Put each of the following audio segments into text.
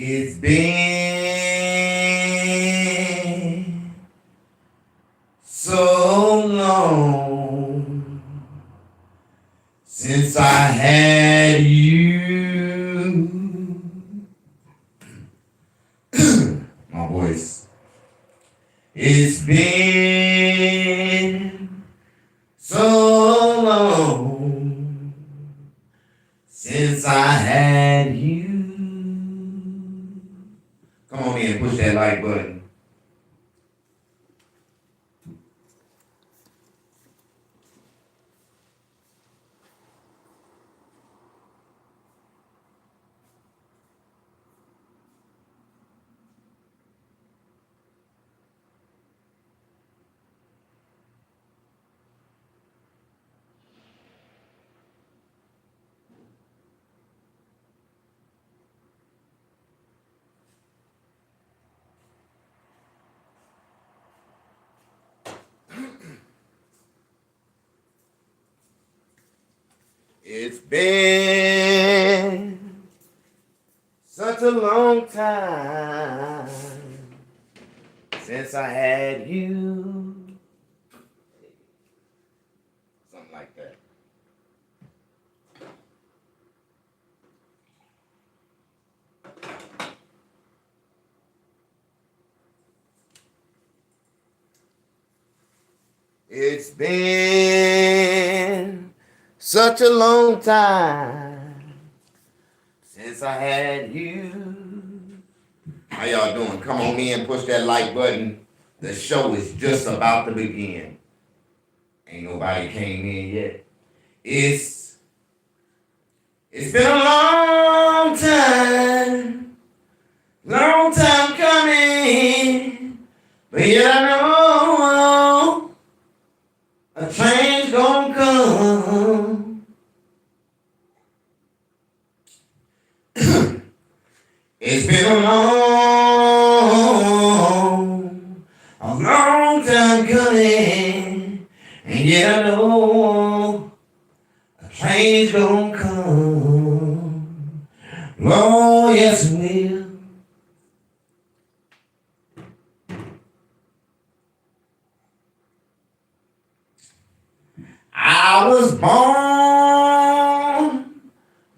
It's been so long since I had you. My voice. It's been so long since I had you. Come on in, push that like button. It's been such a long time since I had you. Something like that. It's been such a long time since I had you. How y'all doing? Come on in, push that like button. The show is just about to begin. Ain't nobody came in yet. It's been a long time coming, but yet I know a change gonna come. It's been a long time coming, and yet I know a change gonna come. Lord, yes it will. I was born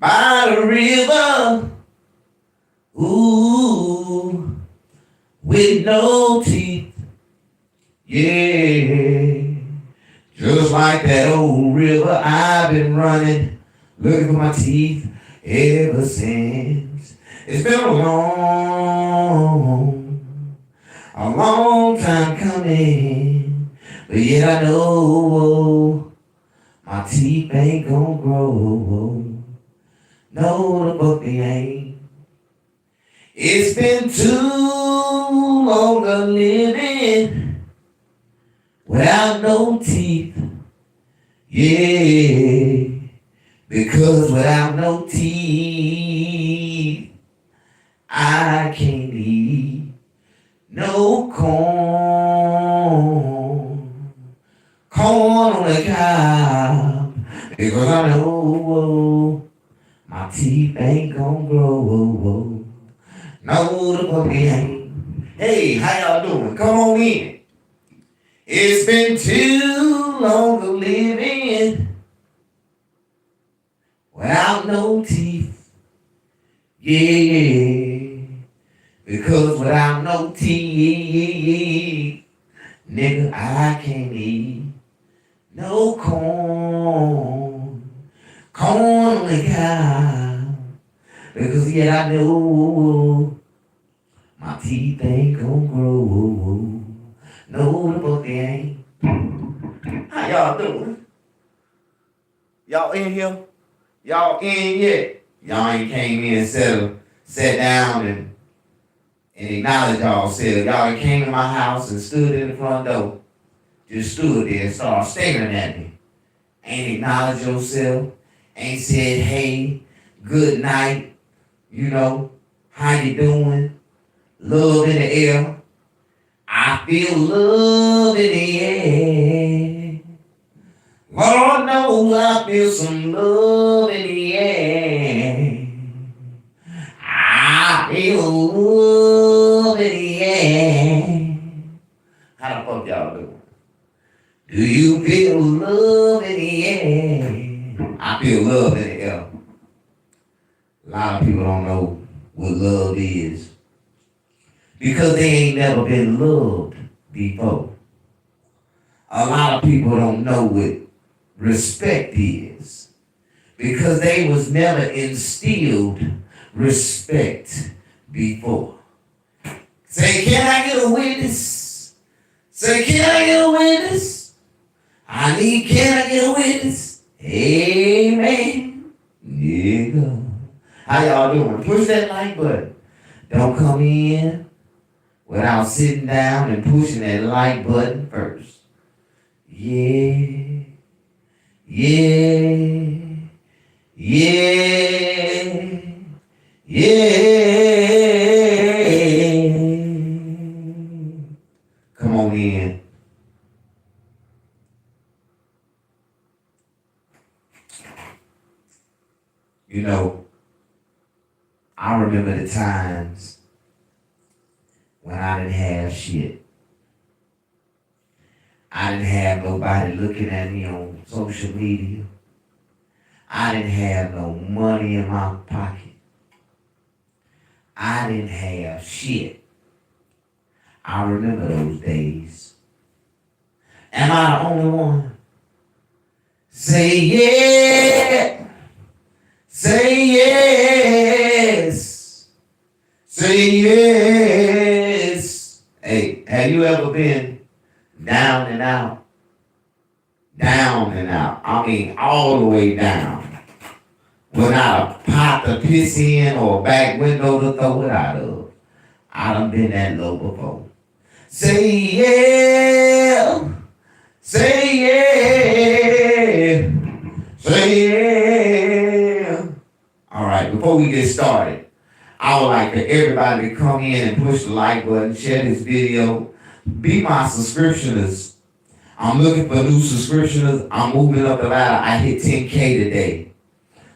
by the river, ooh, with no teeth, yeah. Just like that old river, I've been running, looking for my teeth ever since. It's been a long time coming, but yet I know my teeth ain't gonna grow. No, the book they ain't. It's been too long a living without no teeth. Yeah, because without no teeth, I can't eat no corn on the cob, because I know my teeth ain't gonna grow. No, the puppy ain't. Hey, how y'all doing? Come on in. It's been too long of living without no teeth. Yeah, because without no teeth, nigga, I can't eat no corn on the cob, because yet I know my teeth ain't gonna grow. No, the book they ain't. How y'all doing? Y'all in here? Y'all in yet? Y'all ain't came in and sat down and acknowledge y'allself. Y'all came to my house and stood in the front door. Just stood there and started staring at me. Ain't acknowledged yourself. Ain't said, hey, good night. You know, how you doing? Love in the air. I feel love in the air. Lord knows I feel some love in the air. I feel love in the air? How the fuck y'all doing? Do you feel love in the air? I feel love in the air. A lot of people don't know what love is because they ain't never been loved before. A lot of people don't know what respect is because they was never instilled respect before. Say, can I get a witness? Say, can I get a witness? Can I get a witness? Amen. Yeah. How y'all doing? Push that like button. Don't come in without sitting down and pushing that like button first. Yeah. Yeah. Yeah. Yeah. Come on in. You know, I remember the times when I didn't have shit. I didn't have nobody looking at me on social media. I didn't have no money in my pocket. I didn't have shit. I remember those days. Am I the only one? Say yeah. Say yes. Say yes. Hey, have you ever been down and out? Down and out. I mean, all the way down. Without a pot to piss in or a back window to throw it out of. I done been that low before. Say yeah. Say yeah. Say yeah. All right, before we get started, I would like for everybody to come in and push the like button, share this video, be my subscriptioners. I'm looking for new subscriptioners. I'm moving up the ladder. I hit 10K today.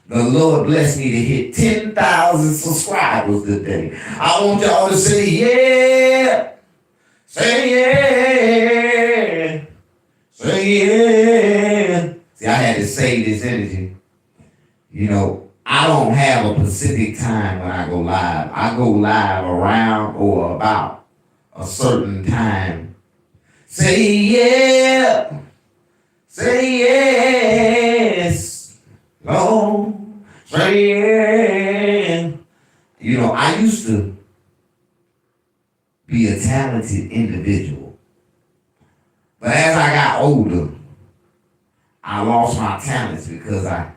The Lord blessed me to hit 10,000 subscribers today. I want y'all to say yeah. Say yeah. Say yeah. See, I had to save this energy. You know, I don't have a specific time when I go live. I go live around or about a certain time. Say yeah. Say yes. Oh, say yeah. You know, I used to be a talented individual. But as I got older, I lost my talents because I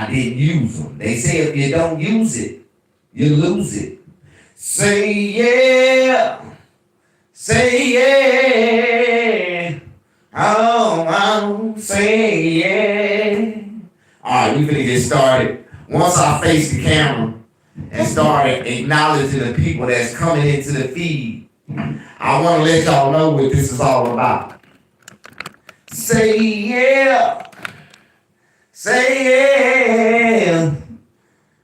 didn't use them. They say if you don't use it, you lose it. Say yeah. Say yeah. Oh, say yeah. All right, we finna get started. Once I face the camera and started acknowledging the people that's coming into the feed, I want to let y'all know what this is all about. Say yeah. Say yeah.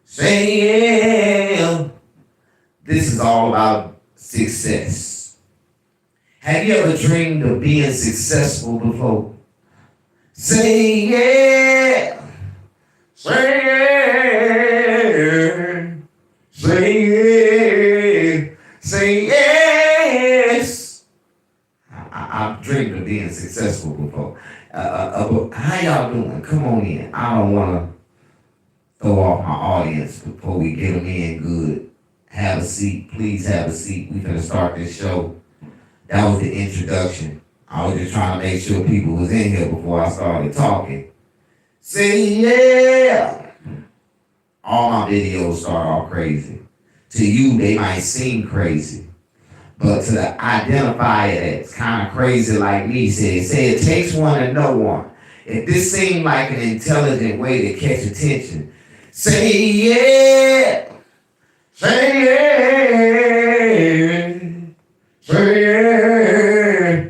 Say yeah. This is all about success. Have you ever dreamed of being successful before? Say yeah. Say yeah. Say yeah. Say yes. I've dreamed of being successful before. How y'all doing? Come on in. I don't want to throw off my audience before we get them in good. Have a seat. Please have a seat. We're going to start this show. That was the introduction. I was just trying to make sure people was in here before I started talking. Say yeah. All my videos start off crazy. To you, they might seem crazy. But to the identifier that's kind of crazy like me, say it takes one to know one. If this seemed like an intelligent way to catch attention, say yeah. Say yeah. Say yeah.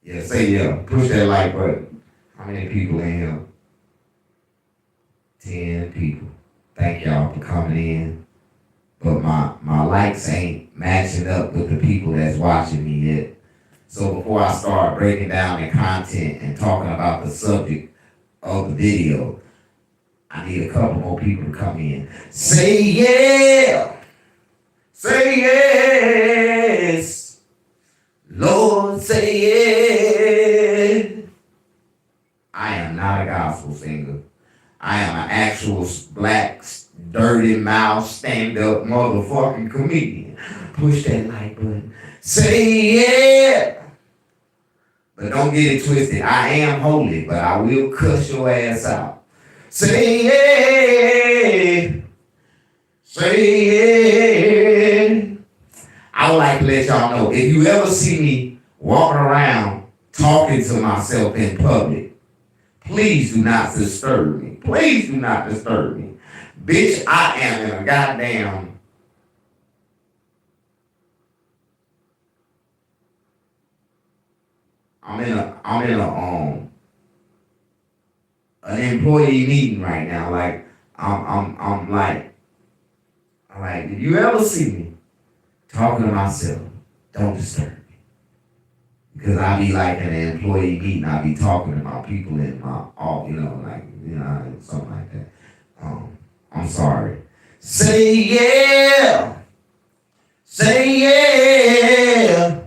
Yeah, say yeah. Push that like button. How many people in here? 10 people. Thank y'all for coming in. but my likes ain't matching up with the people that's watching me yet. So before I start breaking down the content and talking about the subject of the video, I need a couple more people to come in. Say yeah! Say yes! Lord, say yes! I am not a gospel singer. I am an actual black, dirty mouth, stand-up motherfucking comedian. Push that like button. Say yeah! But don't get it twisted. I am holy, but I will cuss your ass out. Say yeah! Say yeah! I would like to let y'all know, if you ever see me walking around talking to myself in public, please do not disturb me. Please do not disturb me. Bitch, I am in a goddamn I'm in an employee meeting right now. Like I'm like if you ever see me talking to myself, don't disturb me. Because I be like in an employee meeting, I be talking to my people in my something like that. I'm sorry. Say yeah. Say yeah.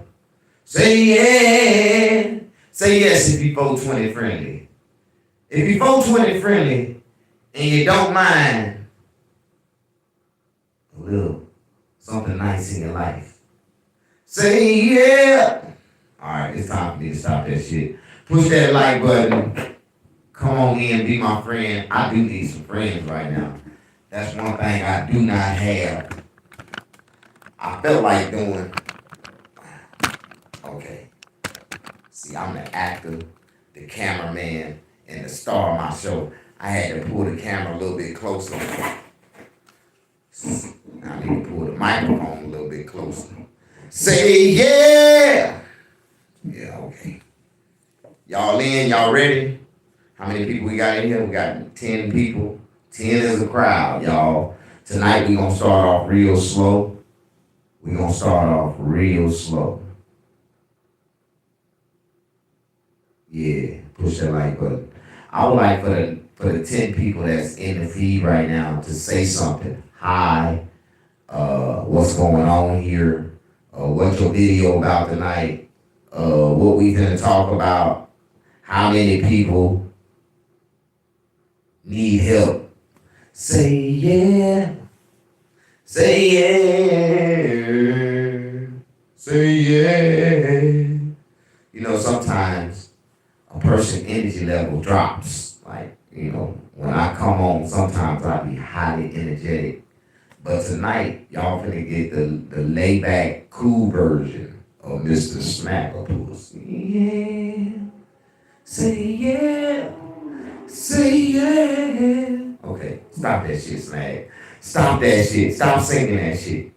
Say yeah. Say yes if you 420 friendly. If you 420 friendly and you don't mind a little something nice in your life, say yeah. Alright, it's time for me to stop that shit. Push that like button. Come on in, be my friend. I do need some friends right now. That's one thing I do not have. I felt like doing. Okay. See, I'm the actor, the cameraman, and the star of my show. I had to pull the camera a little bit closer. I need to pull the microphone a little bit closer. Say yeah! Yeah, okay. Y'all in? Y'all ready? How many people we got in here? We got 10 people. 10 is a crowd, y'all. Tonight we gonna start off real slow. Yeah, push that like button. I would like for the 10 people that's in the feed right now to say something. Hi, what's going on here? What's your video about tonight? What we gonna talk about? How many people need help? Say yeah. Say yeah. Say yeah. You know, sometimes a person's energy level drops. Like, when I come on, sometimes I be highly energetic. But tonight, y'all finna get the laid-back, cool version of Mr. Smackapus. Yeah. Say yeah. Say yeah. Okay, stop that shit, Snag. Stop that shit. Stop singing that shit.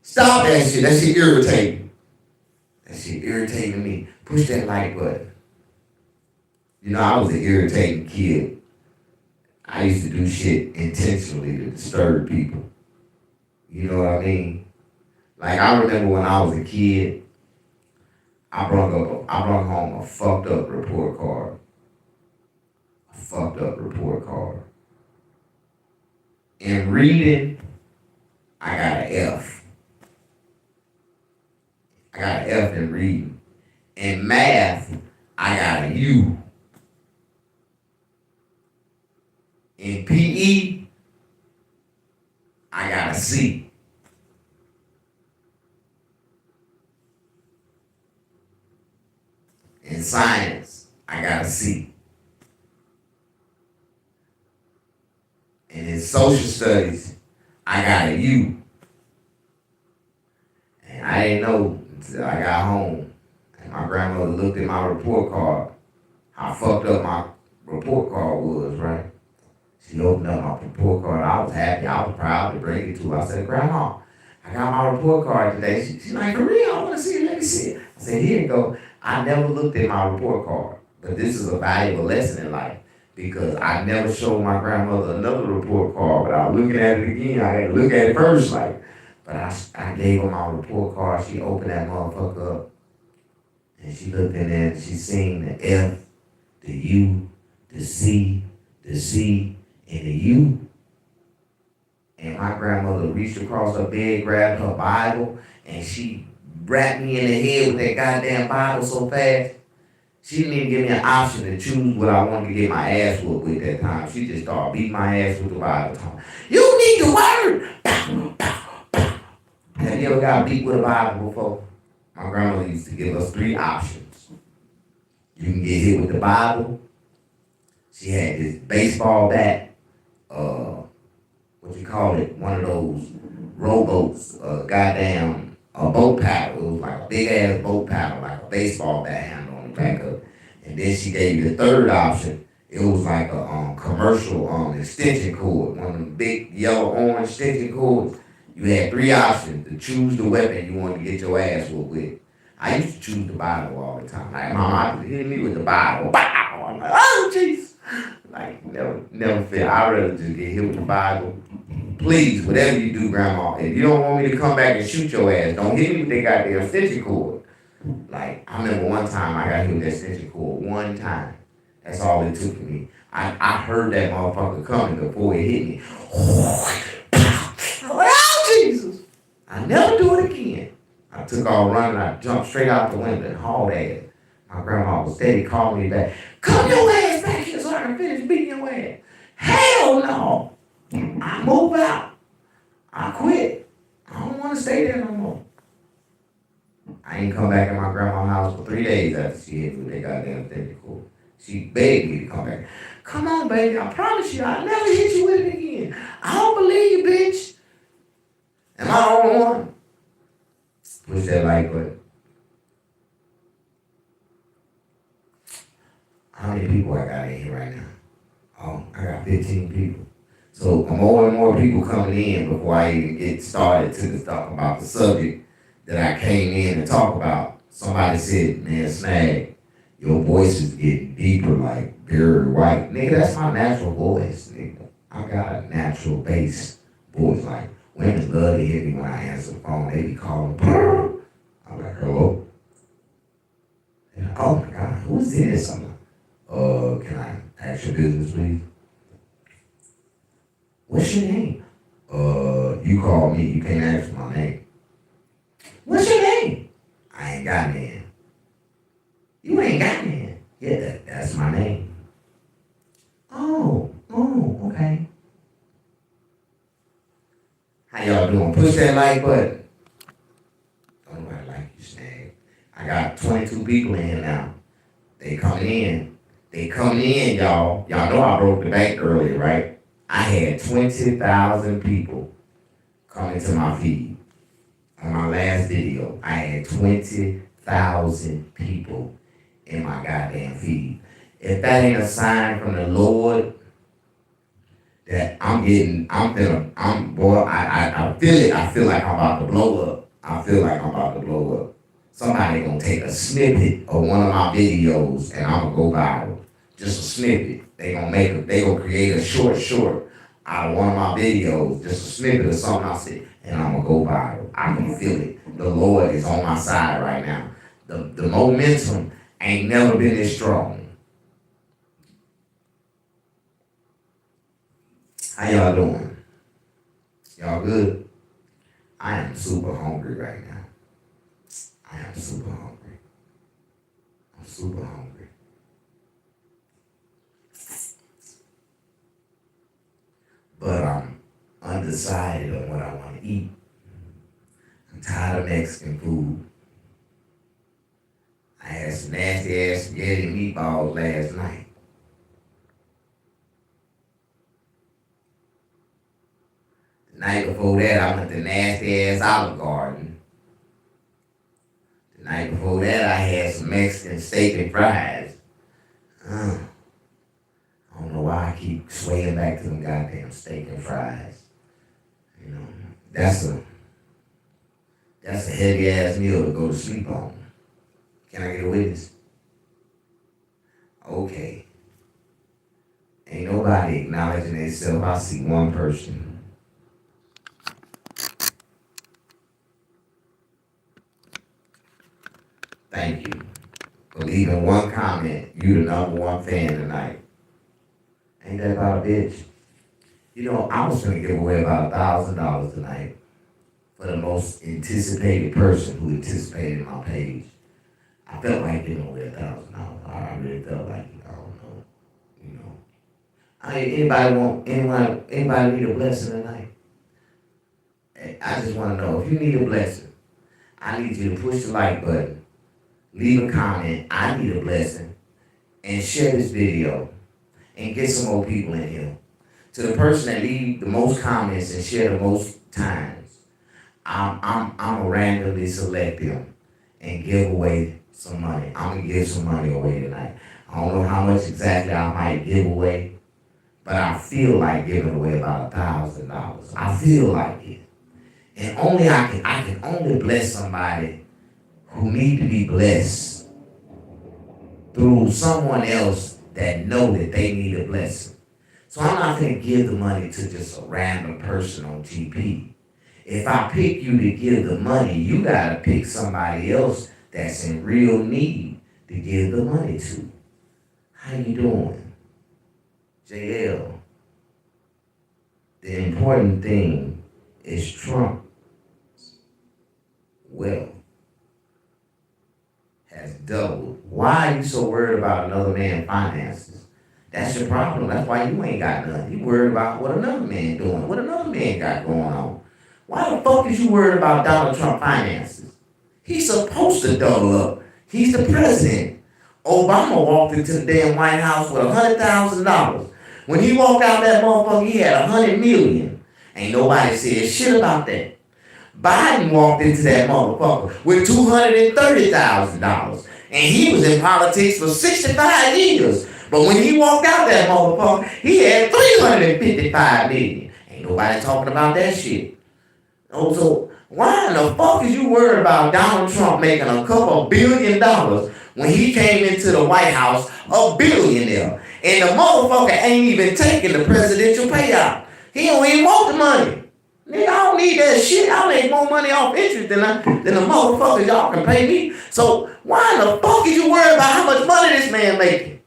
Stop that shit. That shit irritating. That shit irritating me. Push that like button. I was an irritating kid. I used to do shit intentionally to disturb people. You know what I mean? Like, I remember when I was a kid, I brought home a fucked up report card. In reading, I got an F. I got an F in reading. In math, I got a U. In PE, I got a C. In science, I got a C. And in social studies, I got a U. And I didn't know until I got home. And my grandmother looked at my report card, how fucked up my report card was, right? She opened up my report card. I was happy. I was proud to bring it to her. I said, Grandma, I got my report card today. She's like, for real? I want to see it. Let me see it. I said, here you go. I never looked at my report card. But this is a valuable lesson in life. Because I never showed my grandmother another report card. But I was looking at it again. I had to look at it first. Like, But I gave her my report card. She opened that motherfucker up and she looked in there and she seen the F, the U, the C, and the U. And my grandmother reached across her bed, grabbed her Bible, and she wrapped me in the head with that goddamn Bible so fast. She didn't even give me an option to choose what I wanted to get my ass whooped with that time. She just started beating my ass with the Bible. You need the word! Have you ever got beat with a Bible before? My grandmother used to give us 3 options. You can get hit with the Bible. She had this baseball bat, what you call it, one of those rowboats, a boat paddle. It was like a big ass boat paddle, like a baseball bat handle on the back of it. And then she gave you the third option. It was like a commercial extension cord, one of them big yellow orange extension cords. You had 3 options to choose the weapon you wanted to get your ass whooped with. I used to choose the Bible all the time. Like, Mom, hit me with the Bible. Bow! I'm like, oh, jeez. Like, never fail. I'd rather just get hit with the Bible. Please, whatever you do, Grandma, if you don't want me to come back and shoot your ass, don't hit me with that goddamn extension cord. Like, I remember one time I got hit with that extension cord. One time. That's all it took for me. I heard that motherfucker coming before it hit me. Oh, Jesus. I never do it again. I took off running. I jumped straight out the window and hauled ass. My grandma was steady calling me back. Come your ass back here so I can finish beating your ass. Hell no. I move out. I quit. I don't want to stay there no more. I ain't come back in my grandma's house for 3 days after she hit me with that goddamn extension cord. She begged me to come back. Come on, baby. I promise you, I'll never hit you with it again. I don't believe you, bitch. Am I the only one? Push that like button. How many people I got in here right now? Oh, I got 15 people. So more and more people coming in before I even get started to talk about the subject that I came in to talk about. Somebody said, man, Snag, your voice is getting deeper like Barry White. Nigga, that's my natural voice, nigga. I got a natural bass voice. Like, women love to hear me when I answer the phone. They be calling. I'm like, hello? And, oh my God, who's this? I'm like, can I ask your business, please? What's your name? You call me. You can't ask my name. What's your name? I ain't got none. You ain't got none. Yeah, that's my name. Oh, okay. How y'all doing? Push that like button. Don't nobody like you, Snag. I got 22 people in here now. They coming in, y'all. Y'all know I broke the bank earlier, right? I had 20,000 people coming to my feed. On my last video, I had 20,000 people in my goddamn feed. If that ain't a sign from the Lord that I feel it. I feel like I'm about to blow up. Somebody gonna take a snippet of one of my videos and I'm gonna go viral. Just a snippet. They gonna create a short out of one of my videos, just a snippet of something I said, and I'm gonna go viral. I can feel it. The Lord is on my side right now. The momentum ain't never been this strong. How y'all doing? Y'all good? I am super hungry right now. I'm super hungry. But I'm undecided on what I want to eat. I'm tired of Mexican food. I had some nasty ass spaghetti and meatballs last night. The night before that, I went to nasty ass Olive Garden. The night before that, I had some Mexican steak and fries. I don't know why I keep swaying back to them goddamn steak and fries. You know, that's a heavy ass meal to go to sleep on. Can I get a witness? Okay. Ain't nobody acknowledging themselves. I see one person. leaving one comment, you the number one fan tonight. Ain't that about a bitch? You know, I was gonna give away about $1,000 tonight for the most anticipated person who anticipated my page. I felt like giving away $1,000. I really felt like it. I don't know. You know. Anybody need a blessing tonight? I just want to know if you need a blessing. I need you to push the like button, leave a comment. I need a blessing, and share this video and get some more people in here. To the person that leave the most comments and share the most times, I'm gonna randomly select them and give away some money. I'm gonna give some money away tonight. I don't know how much exactly I might give away, but I feel like giving away about $1,000. I feel like it. And I can only bless somebody who need to be blessed through someone else that know that they need a blessing. So I'm not going to give the money to just a random person on GP. If I pick you to give the money, you got to pick somebody else that's in real need to give the money to. How you doing? JL. The important thing is Trump's wealth has doubled. Why are you so worried about another man's finances? That's your problem. That's why you ain't got nothing. You worried about what another man doing, what another man got going on. Why the fuck is you worried about Donald Trump finances? He's supposed to double up. He's the president. Obama walked into the damn White House with $100,000. When he walked out that motherfucker, he had $100 million. Ain't nobody said shit about that. Biden walked into that motherfucker with $230,000. And he was in politics for 65 years. But when he walked out that motherfucker, he had $355 million. Ain't nobody talking about that shit. Oh, so why in the fuck is you worried about Donald Trump making a couple $1 billion when he came into the White House a billionaire? And the motherfucker ain't even taking the presidential payout. He don't even want the money. Nigga, I don't need that shit. I make more money off interest than the motherfuckers y'all can pay me. So why in the fuck is you worried about how much money this man making?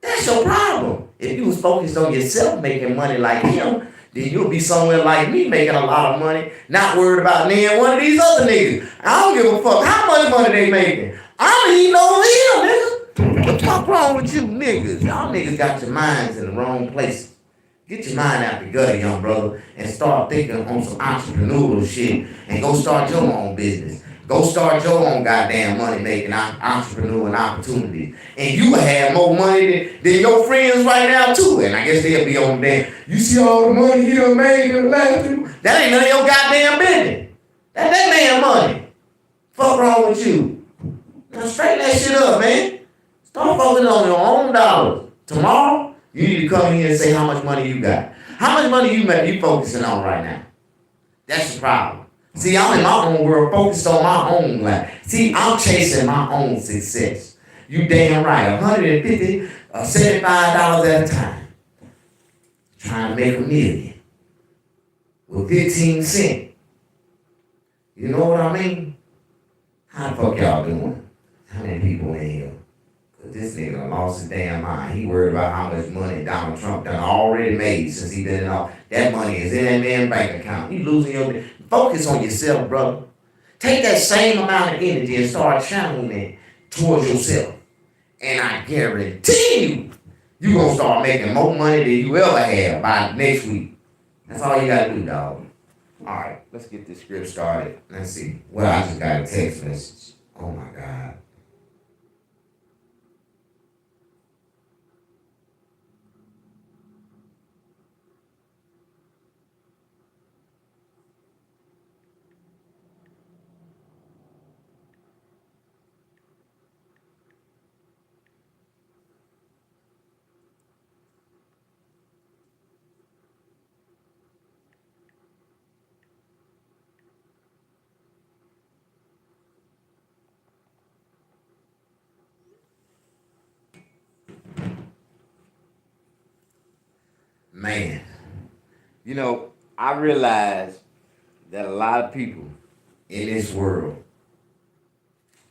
That's your problem. If you was focused on yourself making money like him, then you'll be somewhere like me making a lot of money, not worried about me and one of these other niggas. I don't give a fuck how much money they making. I don't even know over here, nigga. What the fuck wrong with you niggas? Y'all niggas got your minds in the wrong places. Get your mind out the gutter, young brother, and start thinking on some entrepreneurial shit and go start your own business. Go start your own goddamn money-making entrepreneur and opportunities. And you will have more money than your friends right now, too. And I guess they'll be on there. You see all the money he done made in the last 2 months? That ain't none of your goddamn business. That's that man money. Fuck wrong with you? Now straighten that shit up, man. Start focusing on your own dollars. Tomorrow, you need to come here and say how much money you got. How much money you focusing on right now? That's the problem. See, I'm in my own world, focused on my own life. See, I'm chasing my own success. You damn right. $150 or $75 at a time. Trying to make $1 million with 15 cents. You know what I mean? How the fuck y'all doing? How many people in here? This nigga lost his damn mind. He worried about how much money Donald Trump done already made since he been in office. That money is in that man's bank account. You losing your... Focus on yourself, brother. Take that same amount of energy and start channeling it towards yourself. And I guarantee you going to start making more money than you ever have by next week. That's all you got to do, dog. All right, let's get this script started. Let's see. Well, I just got a text message. Oh, my God. Man, you know, I realize that a lot of people in this world,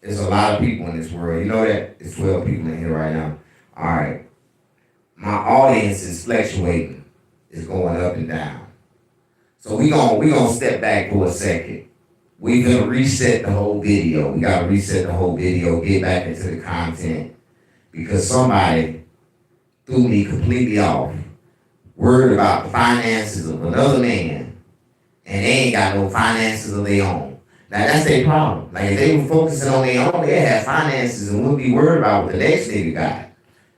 There's a lot of people in this world. You know that? There's 12 people in here right now. All right. My audience is fluctuating. It's going up and down. So we gonna step back for a second. We gonna reset the whole video. We gotta reset the whole video, get back into the content. Because somebody threw me completely off. Worried about the finances of another man. And they ain't got no finances of their own. Now that's their problem. Like if they were focusing on their own, they'd have finances and wouldn't be worried about what the next nigga got.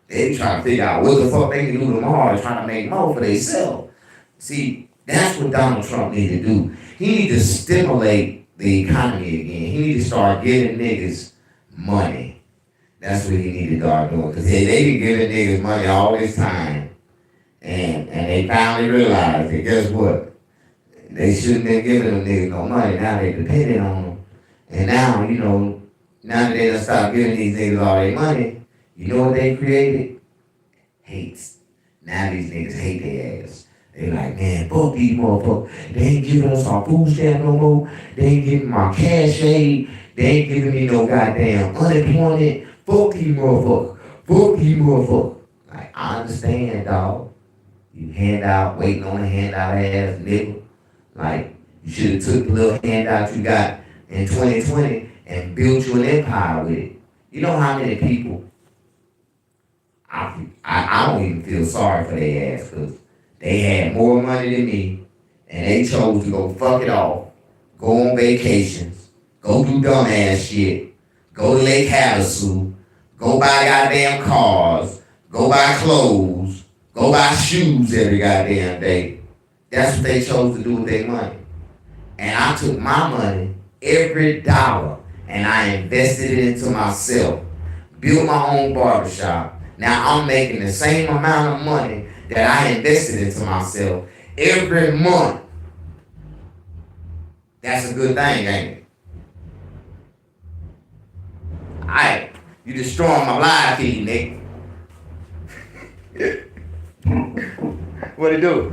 They be trying to figure out what the fuck they can do tomorrow to try to make more for themselves. See, that's what Donald Trump need to do. He need to stimulate the economy again. He need to start giving niggas money. That's what he need to start doing. Because they been giving niggas money all this time. And they finally realized that guess what? They shouldn't have been giving them niggas no money. Now they depending on them. And now, now that they done stop giving these niggas all their money, you know what they created? Hates. Now these niggas hate their ass. They like, man, fuck these motherfuckers. They ain't giving us our food stamp no more. They ain't giving my cash aid. They ain't giving me no goddamn unemployment. Fuck these motherfuckers. Fuck these motherfuckers. Like, I understand, dog. You handout, waiting on a handout ass nigga. Like, you should have took the little handout you got in 2020 and built you an empire with it. You know how many people, I don't even feel sorry for their ass because they had more money than me and they chose to go fuck it off, go on vacations, go do dumb ass shit, go to Lake Havasu, go buy goddamn cars, go buy clothes, go buy shoes every goddamn day. That's what they chose to do with their money. And I took my money, every dollar, and I invested it into myself. Built my own barbershop. Now I'm making the same amount of money that I invested into myself every month. That's a good thing, ain't it? Alright, you destroying my live feed, nigga. What it do?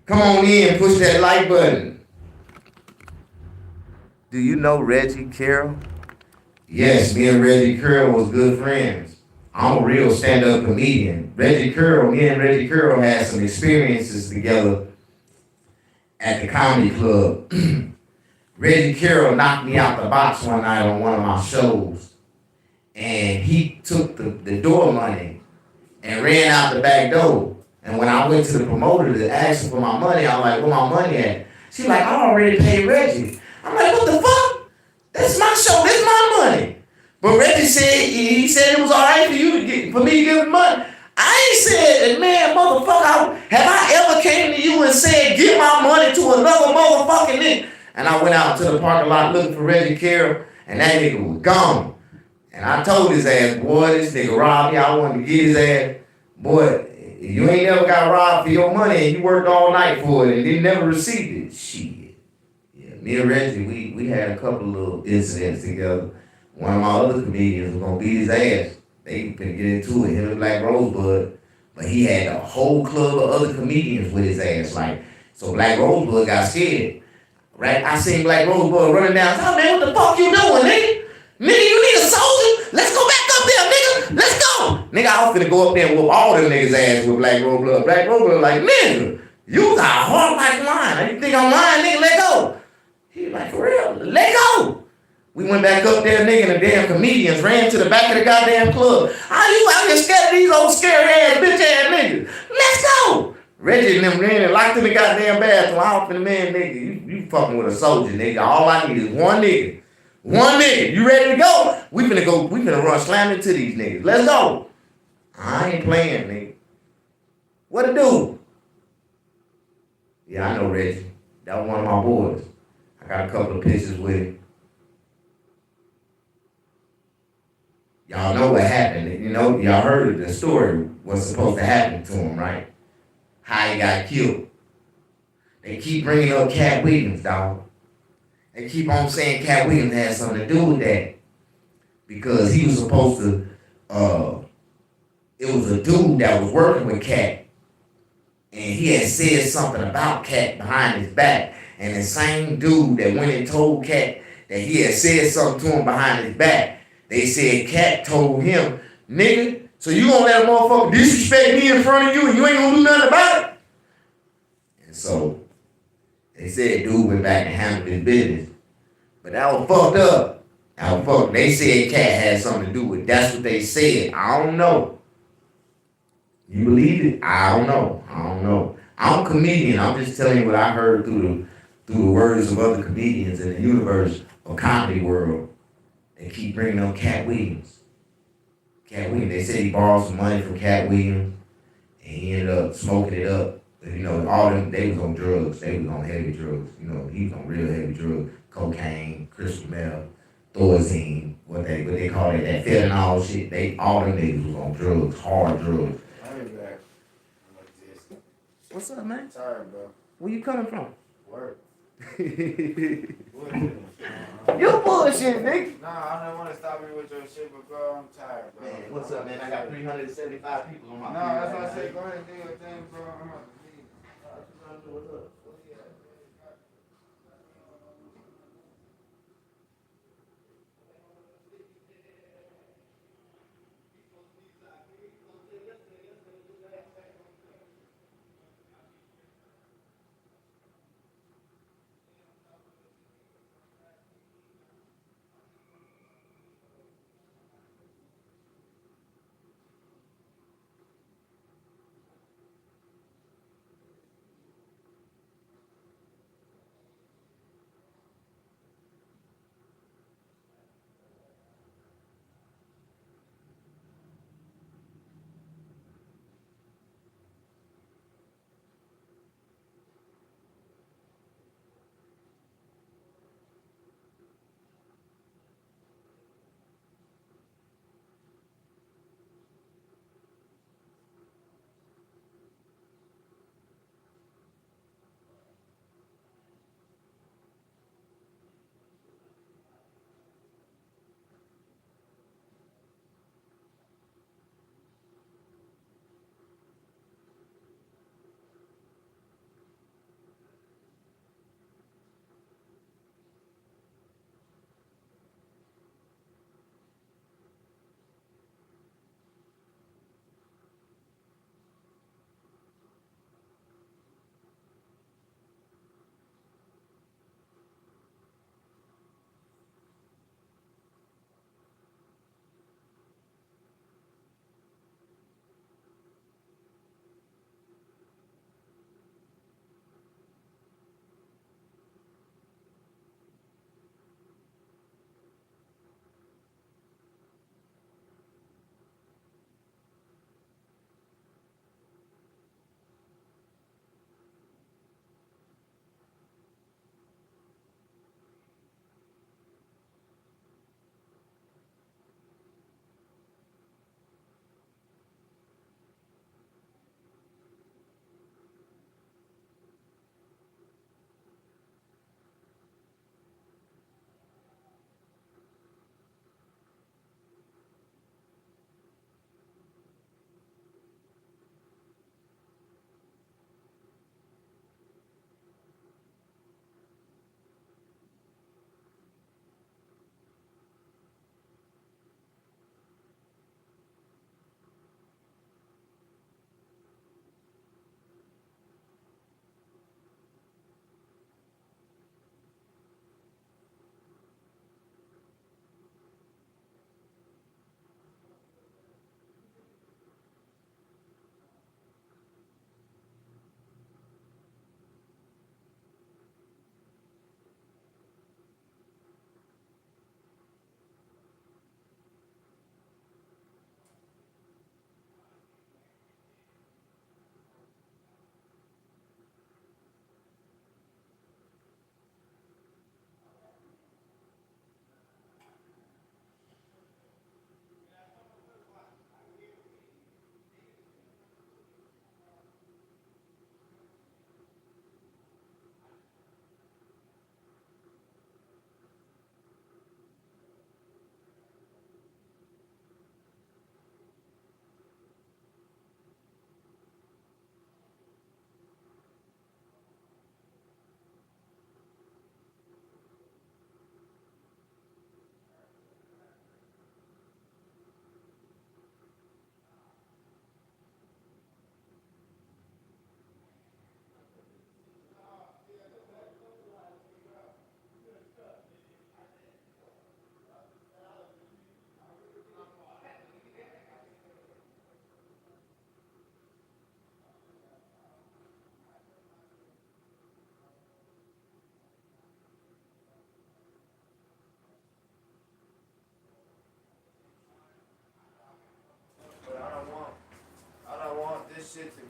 Come on in, push that like button. Do you know Reggie Carroll? Yes, me and Reggie Carroll was good friends. I'm a real stand-up comedian. Me and Reggie Carroll had some experiences together at the comedy club. Reggie Carroll knocked me out the box one night on one of my shows. And he took the door money and ran out the back door. And when I went to the promoter to ask him for my money, I'm like, where my money at? She's like, I already paid Reggie. I'm like, what the fuck? That's my show. That's my money. But Reggie said, he said it was all right for me to give him money. I ain't said, man, motherfucker, have I ever came to you and said, give my money to another motherfucking nigga? And I went out to the parking lot looking for Reggie Carroll, and that nigga was gone. And I told his ass, boy, this nigga robbed me. I wanted to get his ass. Boy, you ain't never got robbed for your money, and you worked all night for it, and you never received it. Shit. Yeah, me and Reggie, we had a couple little incidents together. One of my other comedians was gonna beat his ass. They finna get into it, him and Black Rosebud. But he had a whole club of other comedians with his ass. Like, so Black Rosebud got scared. Right? I seen Black Rosebud running down. Oh, man, what the fuck you doing, nigga? Nigga, you need a soldier? Let's go back up there, nigga. Let's go. Nigga, I was finna go up there and whoop all them niggas' ass with Black Rosebud. Black Rosebud like, nigga, you got a heart like mine. You think I'm lying, nigga? Let go. He was like, for real, let go. We went back up there, nigga, and the damn comedians ran to the back of the goddamn club. How you out here scared of these old scary ass, bitch ass niggas? Let's go. Reggie and them ran and locked in the goddamn bathroom. I was finna, man, nigga, you fucking with a soldier, nigga. All I need is one nigga. One nigga. You ready to go? We finna run slam into these niggas. Let's go. I ain't playing, nigga. What to do? Yeah, I know Reggie. That was one of my boys. I got a couple of pictures with him. Y'all know what happened. You know, y'all heard the story, what's supposed to happen to him, right? How he got killed. They keep bringing up Cat Williams, dog. They keep on saying Cat Williams had something to do with that. Because he was supposed to, it was a dude that was working with Cat. and he had said something about Cat behind his back. And the same dude that went and told Cat that he had said something to him behind his back, they said Cat told him, nigga, so you gonna let a motherfucker disrespect me in front of you and you ain't gonna do nothing about it? And so they said dude went back and handled his business. But that was fucked up. That was fucked. They said Cat had something to do with it. That's what they said. I don't know. You believe it? I don't know. I don't know. I'm a comedian. I'm just telling you what I heard through the words of other comedians in the universe of comedy world. They keep bringing up Cat Williams. Cat Williams. They said he borrowed some money from Cat Williams, and he ended up smoking it up. You know, all them they was on drugs. They was on heavy drugs. You know, he was on real heavy drugs, cocaine, crystal meth, thorazine, what they call it, that fentanyl shit. They all them niggas was on drugs, hard drugs. What's up, man? Sorry, bro. Where you coming from? Work. You bullshit, nigga. Nah, I don't want to stop you with your shit, but bro, I'm tired, bro. Man, what's up, man? I got 375 people on my No, that's why I said go ahead and do your thing, bro. I'm about to leave. What's up?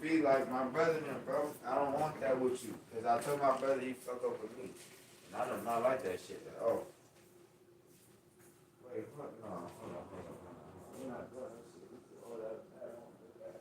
be like my brother and bro. I don't want that with you. Cause I told my brother he fuck up with me. And I do not like that shit at all. Wait, what? No, hold on. You're not doing that shit. All that, I don't want to do that.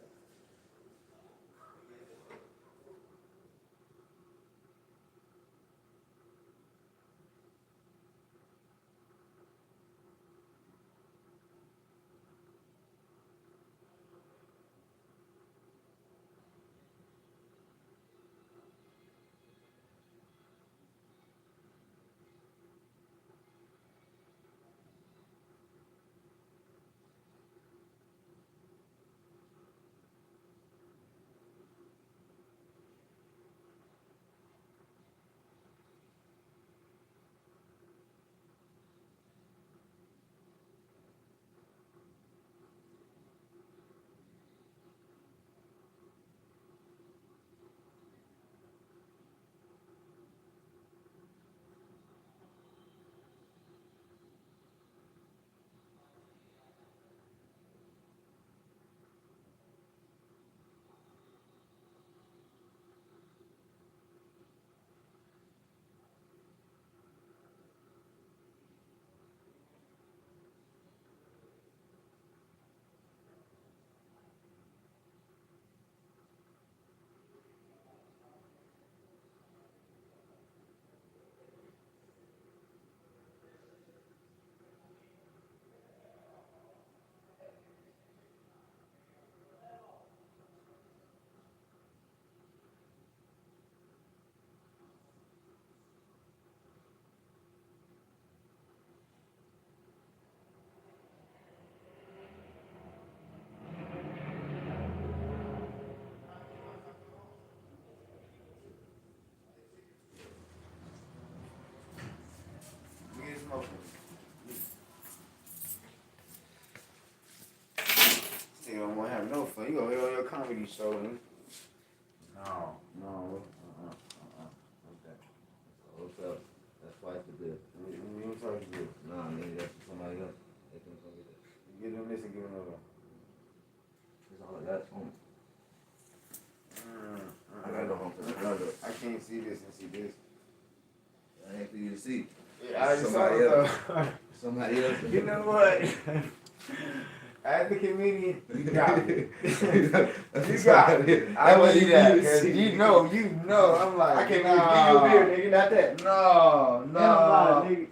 Give me smoking. You don't want to have no fun. You gonna hit on your comedy show, man. No. Okay. What's up? That's twice the bill. You don't talk to you. Nah, nigga, that's for somebody else. They can come get that. Give them this and give them another. That's all I got. I I gotta go home for another. can't see this and see this. I ain't for you to see. Yeah, I just saw Somebody it else. though. Somebody else. You know what? As the comedian, you got me. You got me. I believe that. Cause you know. I'm like, I can't nah. even give you a beer, nigga. Not that. No. Nigga.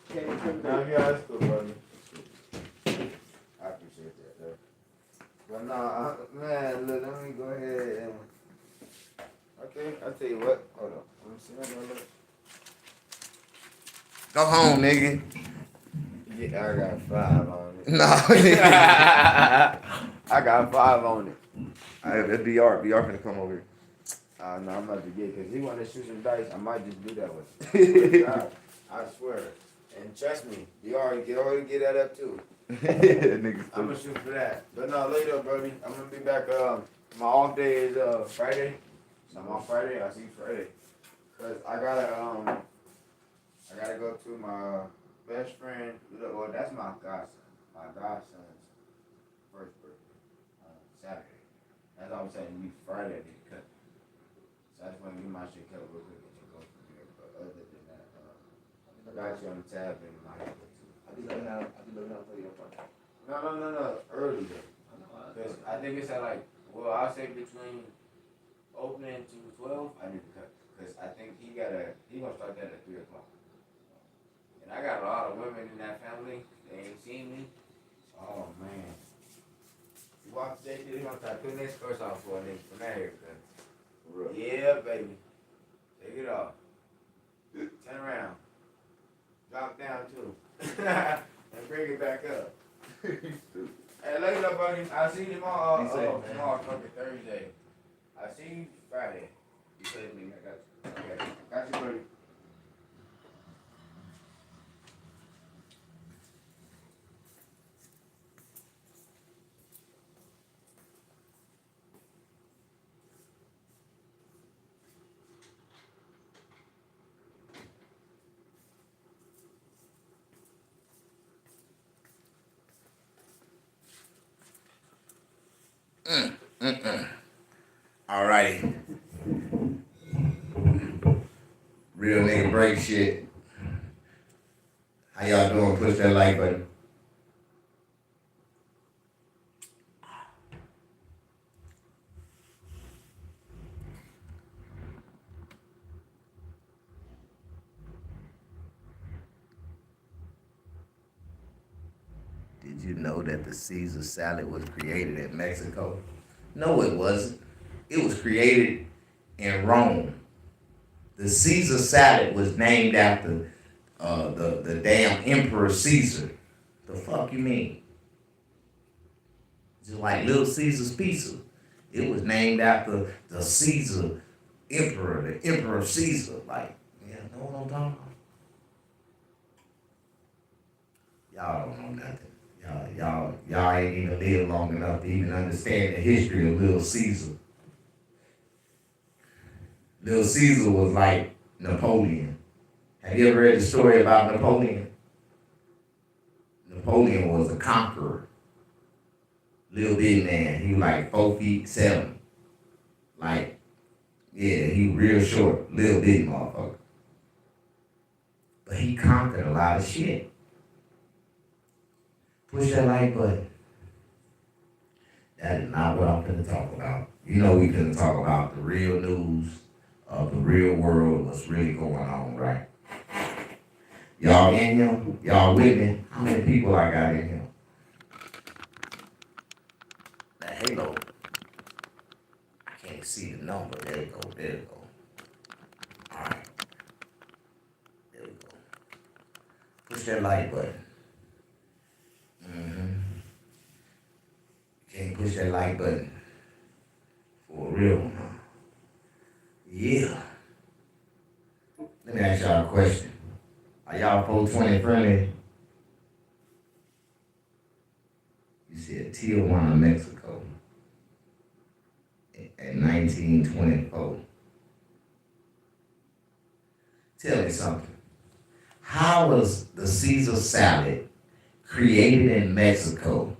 Can't come No, yeah, that's cool, buddy. I appreciate that, though. But nah, man, look, let me go ahead and. Okay, I'll tell you what. Hold on. Let me see. Let me look. Go home, nigga. Yeah, I got 5 on it. No. I got 5 on it. That's BR. BR finna come over here. No, I'm about to get because he want to shoot some dice. I might just do that with him. God, I swear. And trust me, you already get that up too. Nigga, I'm gonna shoot for that. But no, later, buddy. I'm gonna be back. My off day is Friday. So I'm on Friday. I'll see you Friday. Cause I gotta go to my best friend. Well, that's my godson. My godson's first birthday. Saturday. That's all I'm saying. We Friday I need to cut. So I just want to get my shit cut real quick and just go from here. But other than that, I got you on the tab and my hair too. I be looking out for your part. No. Earlier. Because I think it's at like, well, I'll say between opening to 12, I need to cut. Because I think he gonna start that at 3 o'clock. And I got a lot of women in that family. They ain't seen me. Oh, man. You walk today, they're gonna start putting their skirts off for a nigga from that haircut. Yeah, baby. Take it off. Turn around. Drop down too. And bring it back up. Hey, later, buddy. I'll see you tomorrow. Tomorrow, fucking Thursday. I'll see you Friday. You said me, I got you. Okay. Got you, buddy. Alrighty. Real nigga break shit. How y'all doing? Push that like button. Did you know that the Caesar salad was created in Mexico? No, it wasn't. It was created in Rome. The Caesar salad was named after the damn Emperor Caesar. The fuck you mean? Just like Little Caesar's Pizza. It was named after the Caesar Emperor, the Emperor Caesar. Like, yeah, know what I'm talking about? Y'all don't know nothing. Y'all ain't even lived long enough to even understand the history of Little Caesar. Little Caesar was like Napoleon. Have you ever read the story about Napoleon? Napoleon was a conqueror. Little big man. He was like 4'7". Like, yeah, he was real short. Little big motherfucker. But he conquered a lot of shit. Push that like button. That is not what I'm finna talk about. You know we finna talk about the real news of the real world, what's really going on, right? Y'all in here? Y'all with me? How many people I got in here? That halo. I can't see the number. There you go. There you go. All right. There we go. Push that like button. Can't push that like button. For real one, huh? Yeah. Let me ask y'all a question. Are y'all 420 friendly? You said Tijuana, Mexico at 1924. Tell me something. How was the Caesar salad created in Mexico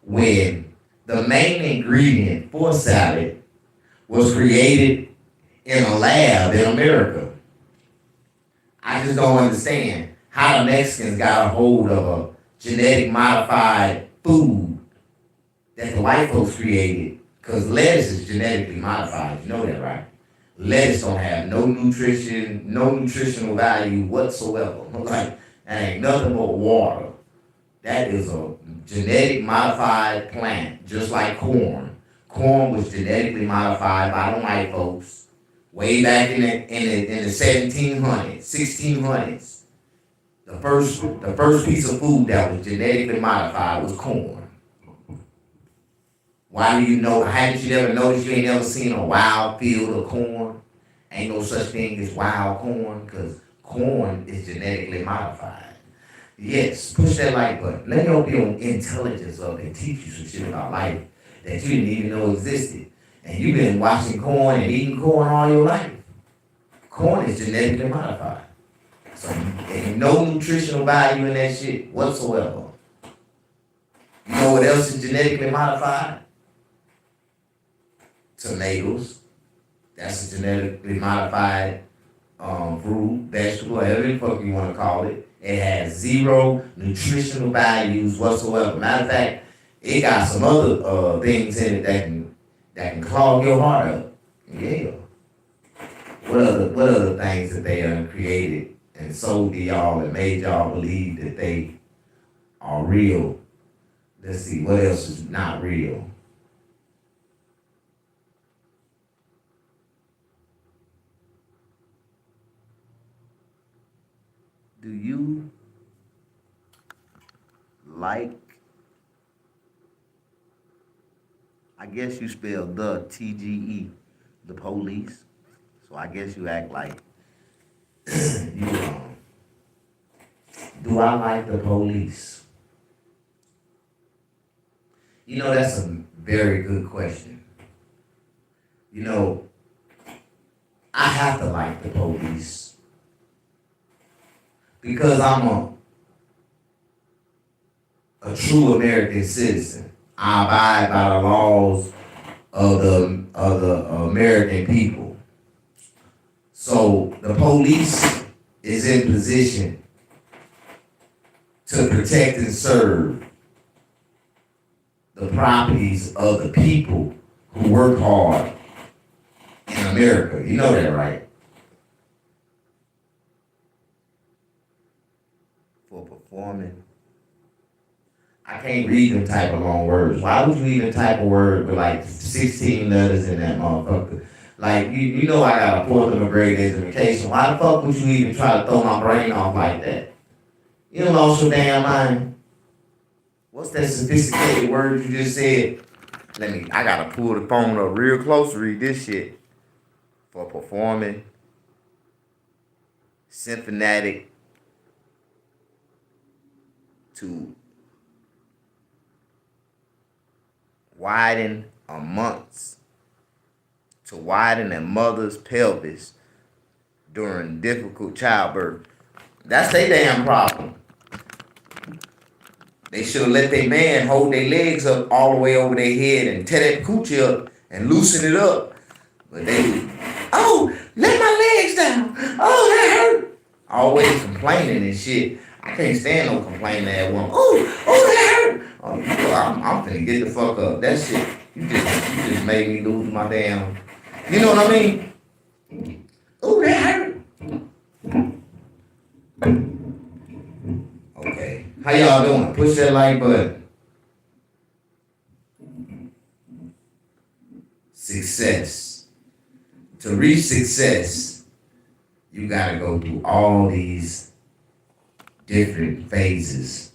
when the main ingredient for salad was created in a lab in America? I just don't understand how the Mexicans got a hold of a genetic modified food that the white folks created, because lettuce is genetically modified. You know that, right? Lettuce don't have no nutrition, no nutritional value whatsoever. Like, that ain't nothing but water. That is a genetic modified plant, just like corn. Corn was genetically modified by the white folks way back in the 1700s, 1600s. The first piece of food that was genetically modified was corn. Why do you know? Haven't you ever noticed? You ain't never seen a wild field of corn? Ain't no such thing as wild corn, because corn is genetically modified. Yes, push that like button. Let me open your intelligence up and teach you some shit about life that you didn't even know existed. And you've been watching corn and eating corn all your life. Corn is genetically modified. So ain't no nutritional value in that shit whatsoever. You know what else is genetically modified? Tomatoes. That's a genetically modified fruit, vegetable, whatever the fuck you want to call it. It has zero nutritional values whatsoever. Matter of fact, it got some other things in it that can clog your heart up. Yeah. What other things that they created and sold to y'all and made y'all believe that they are real? Let's see, what else is not real? Do you like, I guess you spell the TGE, the police. So I guess you act like you do I like the police? You know, that's a very good question. You know, I have to like the police because I'm a true American citizen. I abide by the laws of the American people. So the police is in position to protect and serve the properties of the people who work hard in America. You know that, right? For performing. I can't read them type of long words. Why would you even type a word with like 16 letters in that motherfucker? Like, you know I got a fourth of a grade education. Why the fuck would you even try to throw my brain off like that? You don't lost your damn mind. What's that sophisticated word you just said? I gotta pull the phone up real close to read this shit. For performing symphonetic to widen a mother's pelvis during difficult childbirth. That's their damn problem. They should have let their man hold their legs up all the way over their head and tear that coochie up and loosen it up. But they, oh, let my legs down. Oh, that hurt. Always complaining and shit. I can't stand no complaining at woman. Oh, that hurt. Oh, I'm finna get the fuck up. That shit, you just made me lose my damn. You know what I mean? Oh, that hurt. Okay. How y'all doing? Push that like button. Success. To reach success, you gotta go through all these different phases,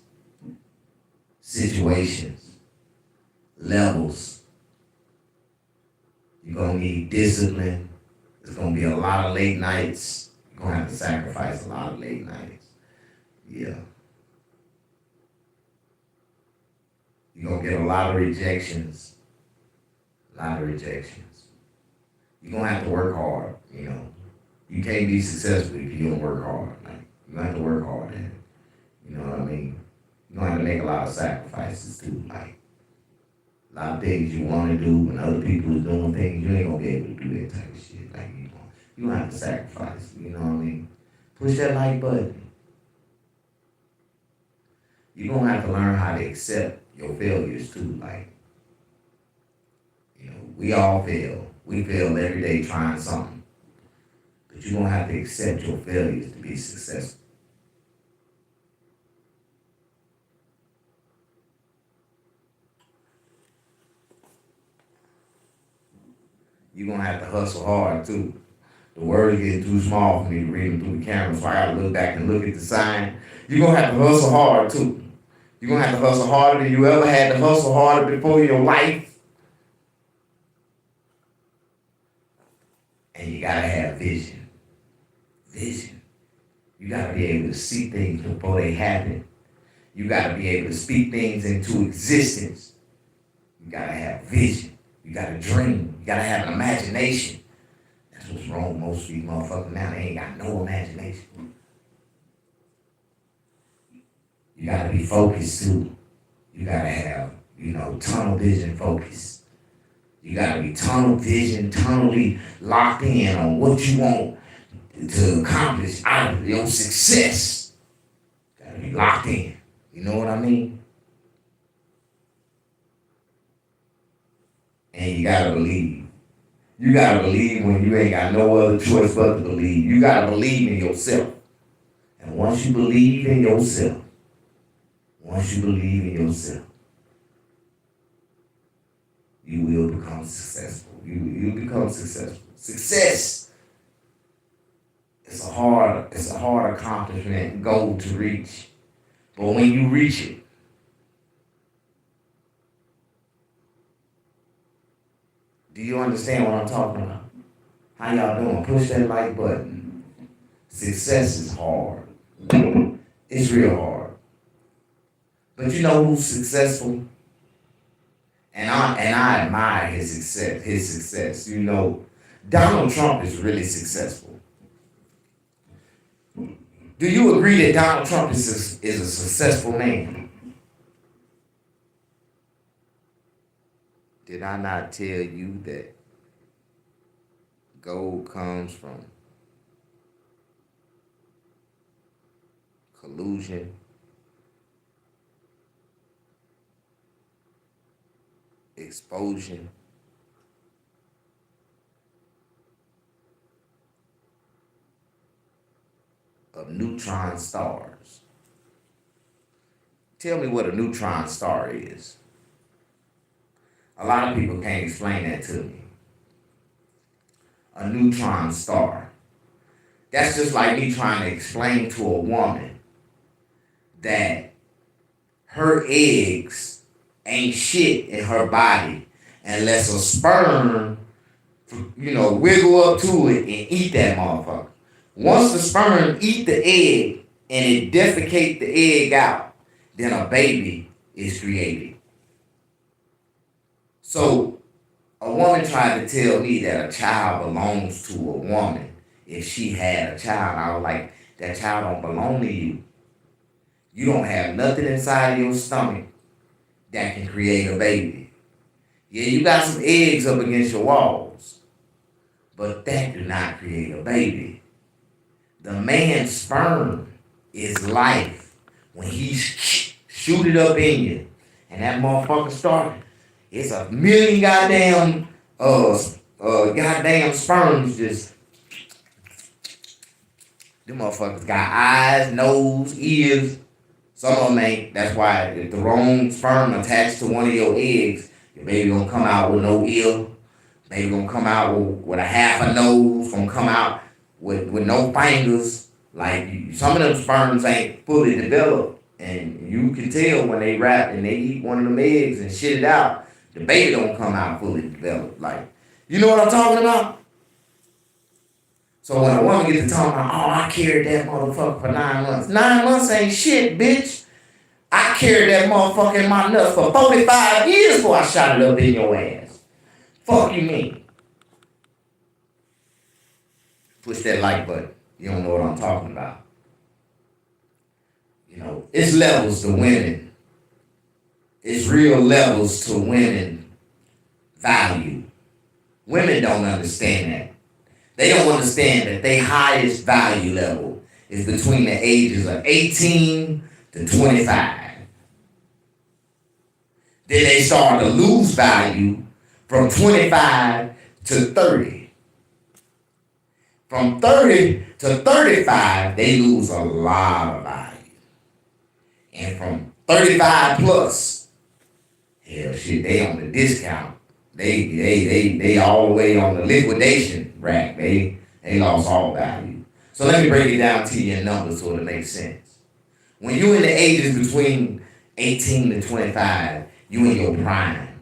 situations, levels. You're gonna need discipline. There's gonna be a lot of late nights. You're gonna have to sacrifice a lot of late nights. Yeah. You're gonna get a lot of rejections. You're gonna have to work hard, you know. You can't be successful if you don't work hard. Like, you have to work hard at it. You know what I mean? You're gonna have to make a lot of sacrifices too. Like, a lot of things you wanna do when other people are doing things, you ain't gonna be able to do that type of shit. Like, you gonna have to sacrifice, you know what I mean? Push that like button. You're gonna have to learn how to accept your failures too. Like, you know, we all fail. We fail every day trying something. But you're gonna have to accept your failures to be successful. You're gonna have to hustle hard too. The words getting too small for me to read them through the camera, so I gotta look back and look at the sign. You're gonna have to hustle hard too. You're gonna have to hustle harder than you ever had to hustle harder before in your life. And you gotta have vision. Vision. You gotta be able to see things before they happen. You gotta be able to speak things into existence. You gotta have vision. You gotta dream. You gotta have an imagination. That's what's wrong with most of these motherfuckers now. They ain't got no imagination. You gotta be focused too. You gotta have, you know, tunnel vision focus. You gotta be tunnel vision, tunnelly locked in on what you want to accomplish out of your success. You gotta be locked in. You know what I mean? And you gotta believe. You gotta believe when you ain't got no other choice but to believe. You gotta believe in yourself. And once you believe in yourself, you will become successful. You become successful. Success is a hard accomplishment goal to reach. But when you reach it, do you understand what I'm talking about? How y'all doing? Push that like button. Success is hard. It's real hard. But you know who's successful? And I admire his success. You know, Donald Trump is really successful. Do you agree that Donald Trump is a successful man? Did I not tell you that gold comes from collusion, explosion, of neutron stars? Tell me what a neutron star is. A lot of people can't explain that to me. A neutron star. That's just like me trying to explain to a woman that her eggs ain't shit in her body unless a sperm, wiggle up to it and eat that motherfucker. Once the sperm eat the egg and it defecate the egg out, then a baby is created. So a woman tried to tell me that a child belongs to a woman if she had a child. I was like, that child don't belong to you. You don't have nothing inside your stomach that can create a baby. Yeah, you got some eggs up against your walls, but that do not create a baby. The man's sperm is life. When he shoot it up in you, and that motherfucker started, it's a million goddamn sperms just. Them motherfuckers got eyes, nose, ears. Some of them ain't. That's why if the wrong sperm attached to one of your eggs, your baby gonna come out with no ear. Baby gonna come out with a half a nose. Gonna come out with no fingers. Like some of them sperms ain't fully developed, and you can tell when they wrap and they eat one of them eggs and shit it out. The baby don't come out fully developed. Like, you know what I'm talking about? So when a woman gets to talking about, oh, I carried that motherfucker for 9 months. 9 months ain't shit, bitch. I carried that motherfucker in my nuts for 45 years before I shot it up in your ass. Fuck you mean? Push that like button. You don't know what I'm talking about. It's levels to women. It's real levels to women value. Women don't understand that. They don't understand that their highest value level is between the ages of 18 to 25. Then they start to lose value from 25 to 30. From 30 to 35, they lose a lot of value. And from 35 plus, hell shit, they on the discount. They all the way on the liquidation rack. They lost all value. So let me break it down to you in numbers so it makes sense. When you in the ages between 18 to 25, you in your prime.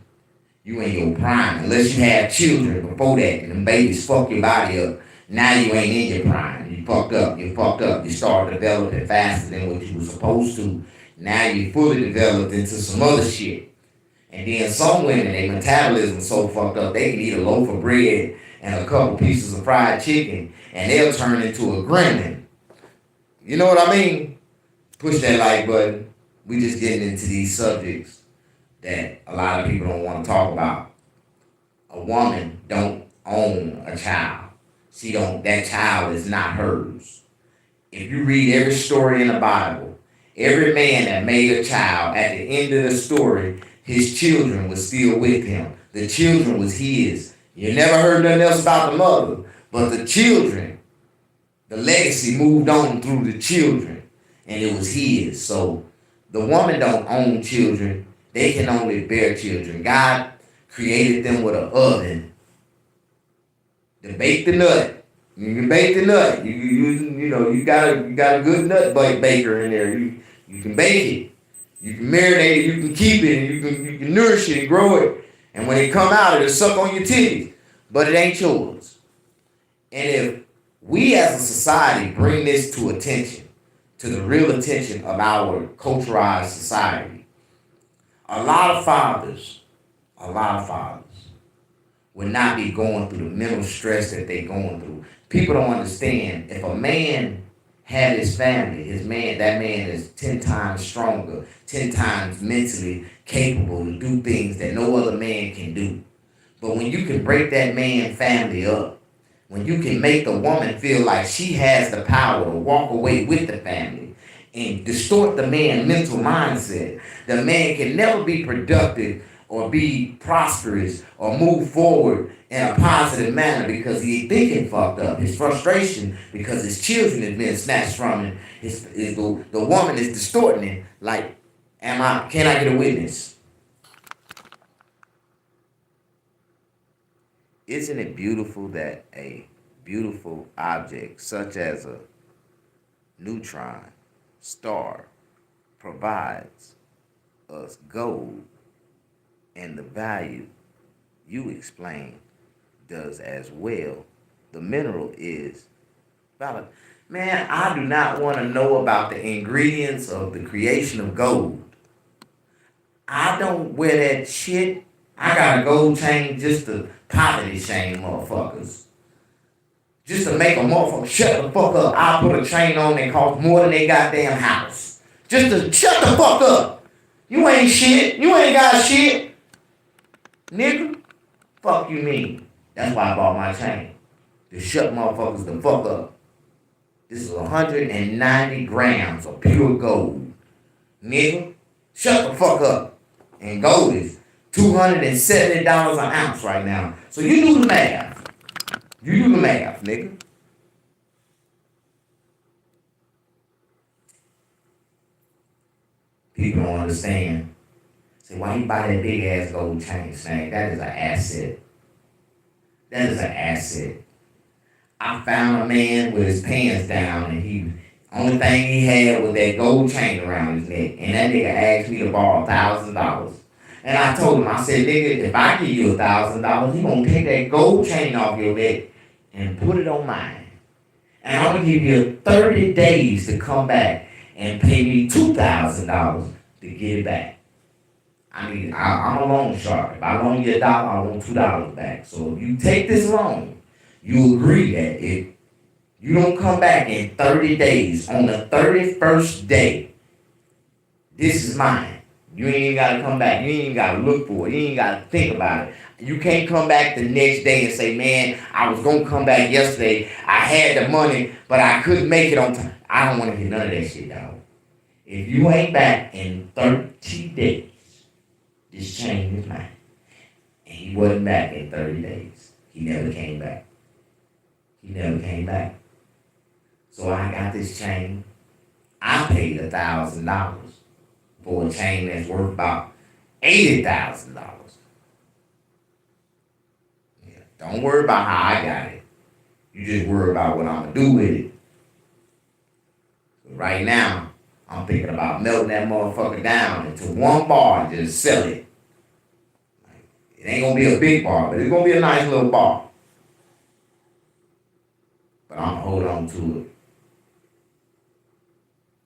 You in your prime. Unless you have children before that and them babies fuck your body up. Now you ain't in your prime. You fucked up. You start developing faster than what you were supposed to. Now you fully developed into some other shit. And then some women, their metabolism so fucked up, they can eat a loaf of bread and a couple pieces of fried chicken, and they'll turn into a gremlin. You know what I mean? Push that like button. We just getting into these subjects that a lot of people don't want to talk about. A woman don't own a child. That child is not hers. If you read every story in the Bible, every man that made a child, at the end of the story, his children was still with him. The children was his. You never heard nothing else about the mother. But the children, the legacy moved on through the children. And it was his. So the woman don't own children. They can only bear children. God created them with an oven to bake the nut. You can bake the nut. You got a good nut baker in there. You can bake it. You can marinate it, you can keep it, and you can nourish it and grow it. And when it come out, it'll suck on your titties. But it ain't yours. And if we as a society bring this to attention, to the real attention of our culturalized society, a lot of fathers would not be going through the mental stress that they're going through. People don't understand, if a man had his family, his man, that man is 10 times stronger, 10 times mentally capable to do things that no other man can do. But when you can break that man family up, when you can make the woman feel like she has the power to walk away with the family and distort the man's mental mindset, the man can never be productive or be prosperous or move forward in a positive manner because he thinking fucked up. His frustration because his children have been snatched from him. The woman is distorting it. Like, can I get a witness? Isn't it beautiful that a beautiful object such as a neutron star provides us gold, and the value you explain does as well? The mineral is valid. Man, I do not want to know about the ingredients of the creation of gold. I don't wear that shit. I got a gold chain just to poverty shame motherfuckers. Just to make a motherfucker shut the fuck up. I put a chain on that costs more than their goddamn house. Just to shut the fuck up. You ain't shit. You ain't got shit. Nigga, fuck you mean. That's why I bought my chain. To shut motherfuckers the fuck up. This is 190 grams of pure gold. Nigga, shut the fuck up. And gold is $270 an ounce right now. So you do the math. You do the math, nigga. People don't understand. Say, why you buy that big ass gold chain, Snag? That is an asset. That is an asset. I found a man with his pants down and only thing he had was that gold chain around his neck. And that nigga asked me to borrow $1,000. And I told him, I said, nigga, if I give you $1,000, he gonna take that gold chain off your neck and put it on mine. And I'm gonna give you 30 days to come back and pay me $2,000 to get it back. I'm a loan shark. If I loan you $1, I want $2 back. So if you take this loan, you agree that if you don't come back in 30 days, on the 31st day, this is mine. You ain't even got to come back. You ain't even got to look for it. You ain't got to think about it. You can't come back the next day and say, man, I was going to come back yesterday. I had the money, but I couldn't make it on time. I don't want to hear none of that shit, dog. If you ain't back in 30 days, this chain is mine. And he wasn't back in 30 days. He never came back. He never came back. So I got this chain. I paid $1,000 for a chain that's worth about $80,000. Yeah, don't worry about how I got it. You just worry about what I'm gonna do with it. So right now, I'm thinking about melting that motherfucker down into one bar and just sell it. It ain't gonna be a big bar, but it's gonna be a nice little bar. But I'm gonna hold on to it.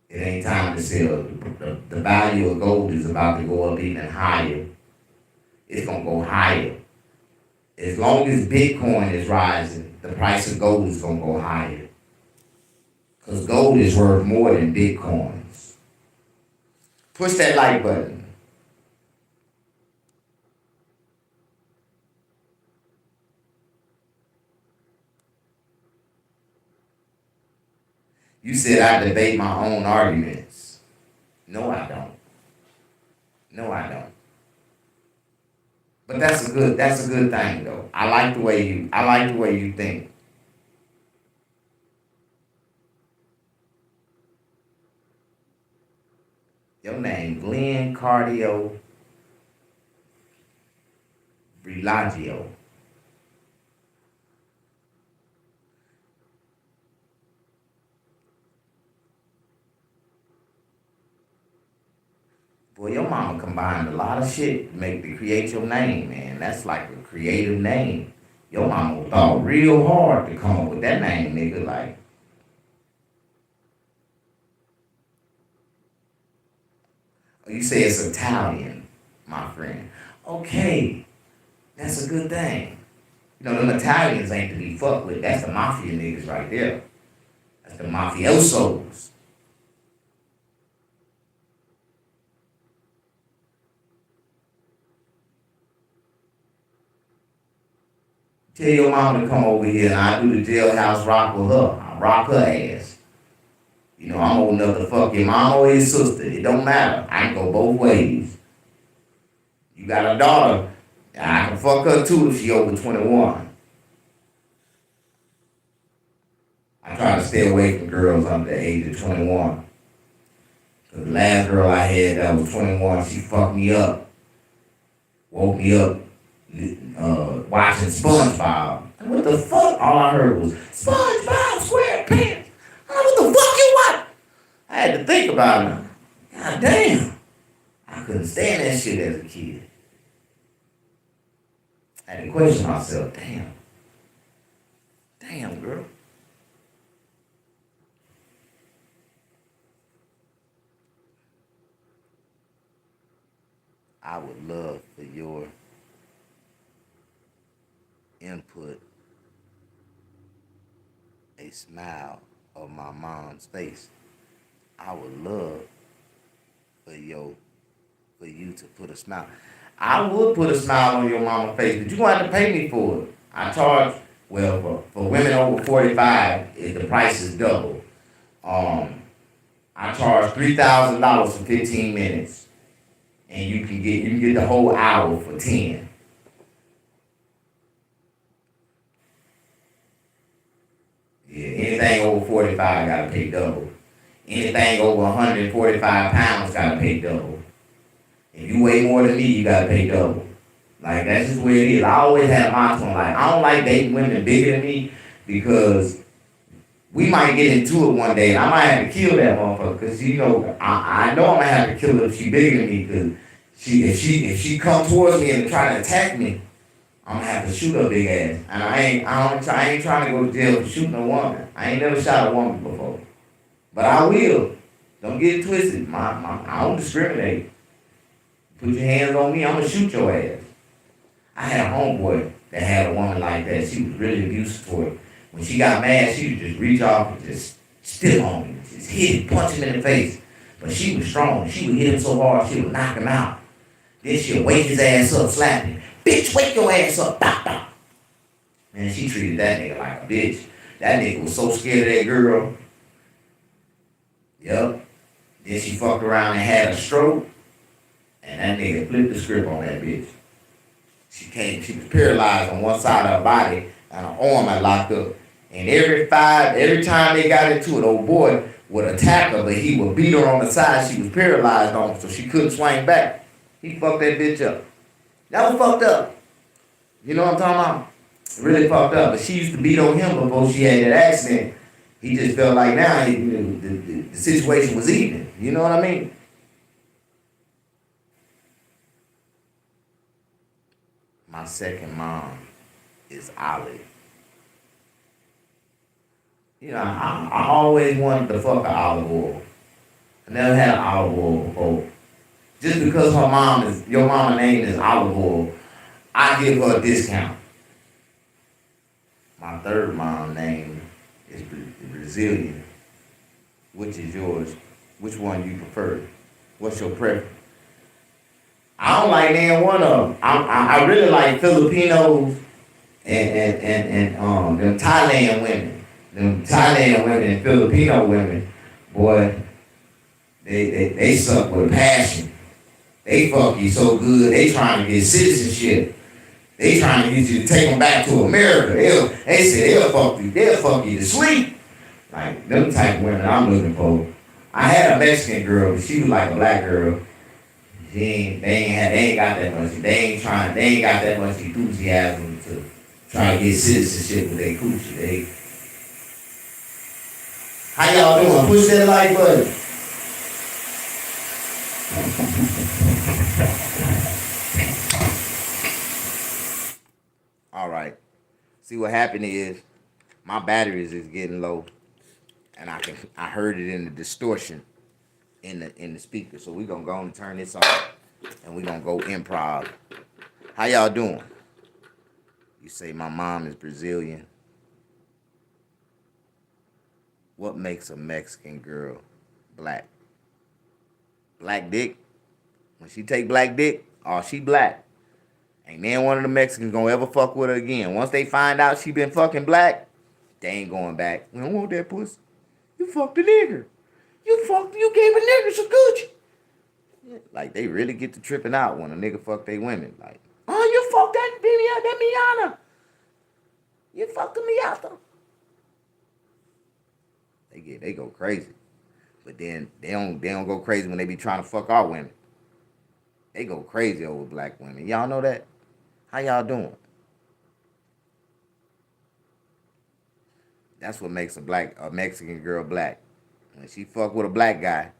It ain't time to sell. The value of gold is about to go up even higher. It's gonna go higher. As long as Bitcoin is rising, the price of gold is gonna go higher. Because gold is worth more than Bitcoins. Push that like button. You said I debate my own arguments. No, I don't. No, I don't. But that's a good thing though. I like the way you think. Your name, Glenn Cardio Relagio. Boy, your mama combined a lot of shit to create your name, man. That's like a creative name. Your mama thought real hard to come up with that name, nigga. Like, you say it's Italian, my friend. Okay, that's a good thing. You know, them Italians ain't to be fucked with. That's the mafia niggas right there. That's the mafiosos. Tell your mama to come over here and I do the jailhouse rock with her. I rock her ass. You know, I'm old enough to fuck your mama or your sister. It don't matter. I can go both ways. You got a daughter. I can fuck her too if she over 21. I try to stay away from girls under the age of 21. The last girl I had that was 21, she fucked me up. Woke me up watching SpongeBob. And what the fuck? All I heard was SpongeBob SquarePants. What the fuck you want? I had to think about it. God damn. I couldn't stand that shit as a kid. I had to question myself. Damn. Damn, girl. I would love for your input a smile of my mom's face. I would love for you to put a smile. I would put a smile on your mama's face, but you gonna have to pay me for it. I charge for women over 45, the price is double. I charge $3,000 for 15 minutes, and you can get the whole hour for 10. Yeah, anything over 45 gotta pay double. Anything over 145 pounds gotta pay double. If you weigh more than me, you gotta pay double. Like that's just where it is. I always had a motto like I don't like dating women bigger than me because we might get into it one day and I might have to kill that motherfucker because you know I know I'm gonna have to kill her if she bigger than me because if she come towards me and try to attack me, I'm gonna have to shoot her big ass. And I ain't trying to go to jail for shooting a woman. I ain't never shot a woman before. But I will. Don't get it twisted. I don't discriminate. Put your hands on me, I'm gonna shoot your ass. I had a homeboy that had a woman like that. She was really abusive to her. When she got mad, she would just reach off and just stiff on him. Just hit him, punch him in the face. But she was strong. She would hit him so hard, she would knock him out. Then she'd wake his ass up, slap him. Bitch, wake your ass up. Bop, bop. Man, she treated that nigga like a bitch. That nigga was so scared of that girl. Yup. Then she fucked around and had a stroke. And that nigga flipped the script on that bitch. She was paralyzed on one side of her body and her arm had locked up. And every time they got into it, old boy would attack her, but he would beat her on the side she was paralyzed on so she couldn't swing back. He fucked that bitch up. That was fucked up. You know what I'm talking about? Really fucked up. But she used to beat on him before she had that accident. He just felt like now the situation was even. You know what I mean? My second mom is Olive. You know, I always wanted to fuck an olive oil. I never had an olive oil before. Just because your mama's name is Olive Oil, I give her a discount. My third mom's name is Brazilian. Which is yours? Which one you prefer? What's your preference? I don't like neither one of them. I really like Filipinos and them Thailand women. Them Thailand women and Filipino women, boy, they suck with passion. They fuck you so good, they trying to get citizenship. They trying to get you to take them back to America. They say they'll fuck you to sleep. Like them type of women I'm looking for. I had a Mexican girl, but she was like a black girl. They ain't got that much. They ain't got that much enthusiasm to try to get citizenship with their coochie. How y'all doing? Push that like button. All right. See what happened is my batteries is getting low, and I heard it in the distortion in the speaker. So we're gonna go and turn this off and we're gonna go improv. How y'all doing? You say my mom is Brazilian. What makes a Mexican girl black? Black dick? When she take black dick, oh, she black. Ain't then one of the Mexicans gonna ever fuck with her again. Once they find out she been fucking black, they ain't going back. We don't want that pussy. You fucked a nigger. You gave a nigger some Gucci. Like, they really get to tripping out when a nigga fuck they women. Like, oh, you fucked that Miana. You fucked the Miata. They go crazy. But then they don't go crazy when they be trying to fuck our women. They go crazy over black women. Y'all know that? How y'all doing? That's what makes a Mexican girl black. When she fuck with a black guy,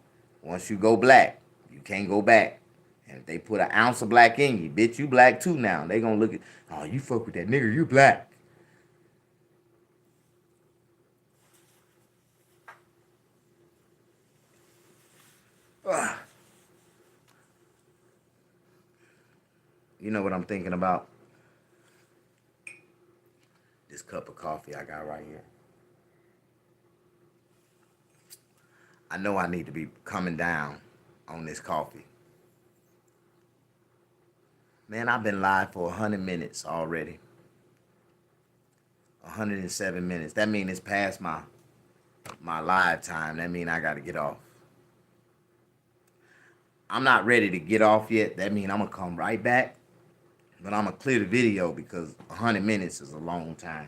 once you go black, you can't go back. And if they put an ounce of black in you, bitch, you black too now. They gonna look at, oh, you fuck with that nigga, you black. Ugh. You know what I'm thinking about? This cup of coffee I got right here. I know I need to be coming down on this coffee. Man, I've been live for 100 minutes already. 107 minutes. That means it's past my live time. That means I got to get off. I'm not ready to get off yet. That means I'm going to come right back. But I'm going to clear the video because 100 minutes is a long time.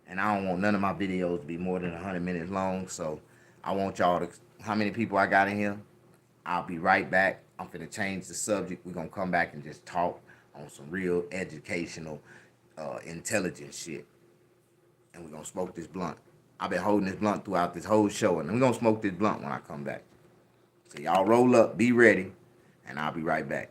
And I don't want none of my videos to be more than 100 minutes long. So I want y'all to, how many people I got in here? I'll be right back. I'm finna change the subject. We're gonna come back and just talk on some real educational, intelligent shit. And we're gonna smoke this blunt. I've been holding this blunt throughout this whole show, and we're gonna smoke this blunt when I come back. So y'all roll up, be ready, and I'll be right back.